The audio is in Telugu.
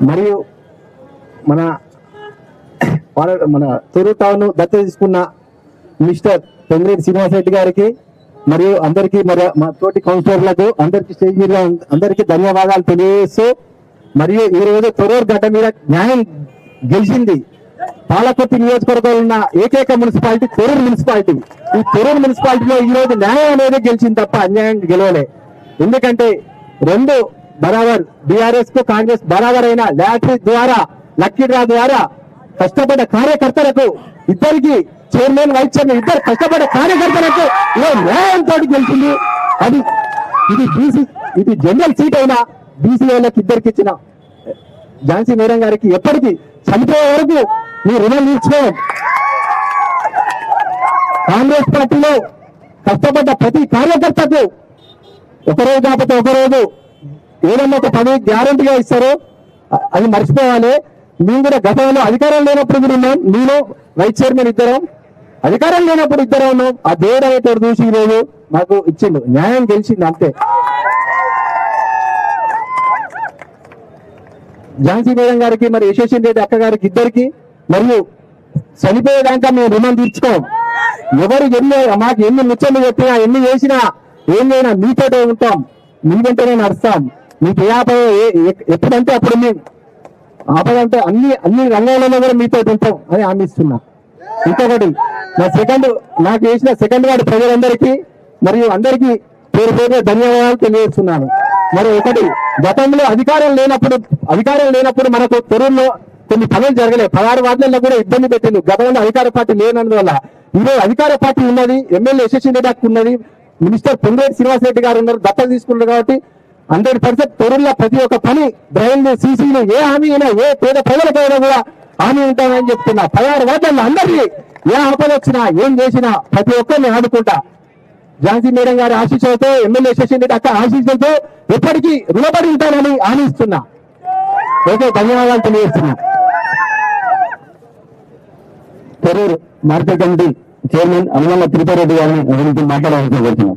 మరియు మన మన తూరు టౌన్ దత్తత తీసుకున్న మిస్టర్ పొంగిరెడ్డి శ్రీనివాసరెడ్డి గారికి మరియు అందరికీ మరి మా తోటి కౌన్సిలర్లకు అందరికీ స్టేజ్ మీద అందరికీ ధన్యవాదాలు తెలియజేస్తూ మరియు ఈ రోజు తొర్రూరు గడ్డ మీద న్యాయం గెలిచింది. పాలకుర్తి నియోజకవర్గంలో ఉన్న ఏకైక మున్సిపాలిటీ తొర్రూరు మున్సిపాలిటీ. ఈ తొర్రూరు మున్సిపాలిటీలో ఈ రోజు న్యాయం అనేది గెలిచింది తప్ప అన్యాయం గెలవలే. ఎందుకంటే రెండు బరాబర్ బీఆర్ఎస్ కు కాంగ్రెస్ బరాబర్ అయిన లాటరీ ద్వారా లక్కీ డ్రా ద్వారా కష్టపడ్డ కార్యకర్తలకు ఇద్దరికి చైర్మన్ వైస్ చైర్మన్ ఇద్దరు కష్టపడ్డ కార్యకర్తలకు న్యాయంతో గెలిచింది. అది ఇది జనరల్ సీట్ అయినా బీసీ వాళ్ళకి ఇద్దరికి ఇచ్చిన ఝాన్సీ మేడం గారికి ఎప్పటికీ చనిపోయే వరకు మీ రుణం తీర్చుకోం. కాంగ్రెస్ పార్టీలో కష్టపడ్డ ప్రతి కార్యకర్తకు ఒకరోజు కాకపోతే ఒకరోజు ఏదన్నా ఒక పని గ్యారంటీగా ఇస్తారో అది మర్చిపోవాలి. మేము కూడా గతంలో అధికారం లేనప్పుడు కూడా ఉన్నాం. నేను వైస్ చైర్మన్ ఇద్దరం, అధికారం లేనప్పుడు ఇద్దరం ఉన్నాం. ఆ దేవుడు అనేటోడు చూసి ఈరోజు మాకు ఇచ్చిండు, న్యాయం గెలిచింది అంతే. ఝాన్సీ మేడం గారికి మరి యశస్విని రెడ్డి అక్క గారికి ఇద్దరికి మరియు చనిపోయేదాకా మేము రుణం తీర్చుకోం. ఎవరు మాకు ఎన్ని ముచ్చట్లు చెప్పినా ఎన్ని చేసినా ఏం చేయనా మీతోటే ఉంటాం, మీ వెంటనే నడుస్తాం. మీకు ఎప్పుడంటే అప్పుడు మేము ఆపదంటే అన్ని రంగాలలో కూడా మీతో ఉంటాం అని హామీ ఇస్తున్నా. ఇంకొకటి నాకు చేసిన సెకండ్ వార్డు ప్రజలందరికీ మరియు అందరికీ పేరు పేరు ధన్యవాదాలు తెలియజేస్తున్నాను. మరి ఒకటి గతంలో అధికారం లేనప్పుడు మనకు తొర్రూరులో కొన్ని పనులు జరగలేదు. 16 వార్డులలో కూడా ఇబ్బంది పెట్టింది గతంలో అధికార పార్టీ లేనందువల్ల. ఈరోజు అధికార పార్టీ ఉన్నది, ఎమ్మెల్యే యశస్విని రెడ్డి ఉన్నది, మినిస్టర్ పొంగిరెడ్డి శ్రీనివాసరెడ్డి గారు ఉన్నారు, దత్తత తీసుకున్నారు. కాబట్టి 100% తొర్రూరులో ప్రతి ఒక్క పని డ్రైన్లు సీసీలు ఏ హామీ అయినా ఏ పేద ప్రజలకైనా కూడా హామీ ఉంటామని చెప్తున్నా. 16 వార్డులలో అందరినీ ఏ ఆపద వచ్చినా ఏం చేసినా ప్రతి ఒక్కరిని ఆడుకుంటా. ఝాన్సీ మేడం గారి ఆశీస్సులతో ఎమ్మెల్యే యశస్విని రెడ్డి అక్క ఆశీస్సులతో ఎప్పటికీ రుణపడి ఉంటానని హామీ ఇస్తున్నా. ఓకే, ధన్యవాదాలు తెలియజేస్తున్నా. Thorrur market committee chairman Allamla Tirupathi Reddy గారిని మాట్లాడాలని కోరుతున్నాం.